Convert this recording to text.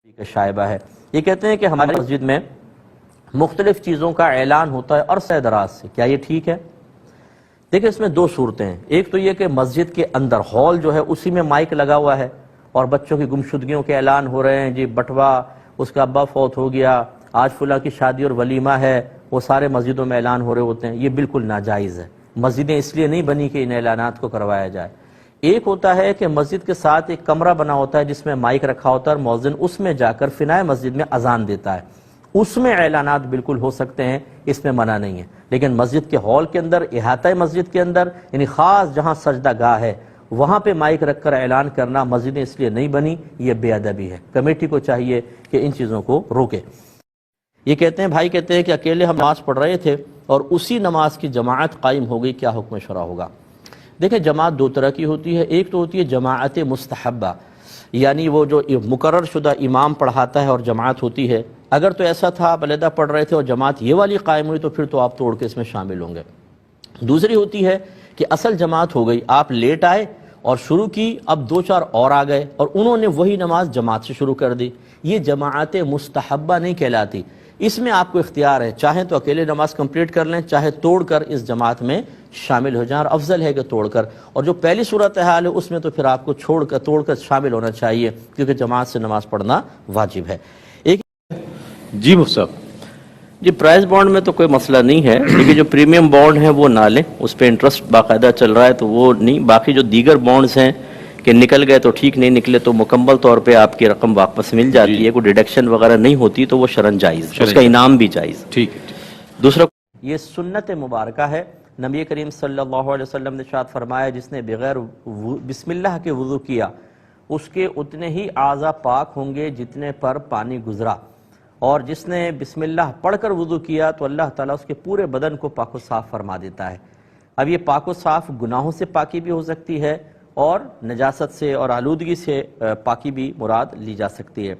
کا شائبہ ہے۔ یہ کہتے ہیں کہ ہماری مسجد میں مختلف چیزوں کا اعلان ہوتا ہے عرصہ دراز سے، کیا یہ ٹھیک ہے؟ دیکھیں اس میں دو صورتیں ہیں۔ ایک تو یہ کہ مسجد کے اندر ہال جو ہے اسی میں مائک لگا ہوا ہے اور بچوں کی گمشدگیوں کے اعلان ہو رہے ہیں، جی بٹوا اس کا ابا فوت ہو گیا، آج فلاں کی شادی اور ولیمہ ہے، وہ سارے مسجدوں میں اعلان ہو رہے ہوتے ہیں۔ یہ بالکل ناجائز ہے۔ مسجدیں اس لیے نہیں بنی کہ ان اعلانات کو کروایا جائے۔ ایک ہوتا ہے کہ مسجد کے ساتھ ایک کمرہ بنا ہوتا ہے جس میں مائک رکھا ہوتا ہے اور مؤذن اس میں جا کر فنائے مسجد میں اذان دیتا ہے، اس میں اعلانات بالکل ہو سکتے ہیں، اس میں منع نہیں ہے۔ لیکن مسجد کے ہال کے اندر، احاطہ مسجد کے اندر، یعنی خاص جہاں سجدہ گاہ ہے وہاں پہ مائک رکھ کر اعلان کرنا، مسجدیں اس لیے نہیں بنی، یہ بے ادبی ہے۔ کمیٹی کو چاہیے کہ ان چیزوں کو روکے۔ یہ کہتے ہیں بھائی کہتے ہیں کہ اکیلے ہم نماز پڑھ رہے تھے اور اسی نماز کی جماعت قائم ہو گئی، کیا حکم شرع ہوگا؟ دیکھیں جماعت دو طرح کی ہوتی ہے، ایک تو ہوتی ہے جماعت مستحبہ، یعنی وہ جو مقرر شدہ امام پڑھاتا ہے اور جماعت ہوتی ہے۔ اگر تو ایسا تھا آپ علیحدہ پڑھ رہے تھے اور جماعت یہ والی قائم ہوئی تو پھر تو آپ توڑ کے اس میں شامل ہوں گے۔ دوسری ہوتی ہے کہ اصل جماعت ہو گئی، آپ لیٹ آئے اور شروع کی، اب دو چار اور آ گئے اور انہوں نے وہی نماز جماعت سے شروع کر دی، یہ جماعت مستحبہ نہیں کہلاتی۔ اس میں آپ کو اختیار ہے، چاہیں تو اکیلے نماز کمپلیٹ کر لیں، چاہے توڑ کر اس جماعت میں شامل ہو جائیں، اور افضل ہے کہ توڑ کر، اور جو پہلی صورتحال ہے اس میں تو پھر آپ کو توڑ کر شامل ہونا چاہیے، کیونکہ جماعت سے نماز پڑھنا واجب ہے۔ ایک جی مفتی صاحب، جی پرائز بانڈ میں تو کوئی مسئلہ نہیں ہے، لیکن جو پریمیم بانڈ ہے وہ نہ لیں، اس پہ انٹرسٹ باقاعدہ چل رہا ہے تو وہ نہیں۔ باقی جو دیگر بانڈز ہیں کہ نکل گئے تو ٹھیک، نہیں نکلے تو مکمل طور پہ آپ کی رقم واپس مل جاتی ہے، کوئی ڈیڈکشن وغیرہ نہیں ہوتی، تو وہ شرعاً جائز، اس کا انعام بھی جائز۔ ٹھیک ہے۔ دوسرا یہ سنت مبارکہ ہے، نبی کریم صلی اللہ علیہ وسلم نے ارشاد فرمایا جس نے بغیر بسم اللہ کے وضو کیا اس کے اتنے ہی اعضاء پاک ہوں گے جتنے پر پانی گزرا، اور جس نے بسم اللہ پڑھ کر وضو کیا تو اللہ تعالیٰ اس کے پورے بدن کو پاک و صاف فرما دیتا ہے۔ اب یہ پاک و صاف گناہوں سے پاکی بھی ہو سکتی ہے اور نجاست سے اور آلودگی سے پاکی بھی مراد لی جا سکتی ہے۔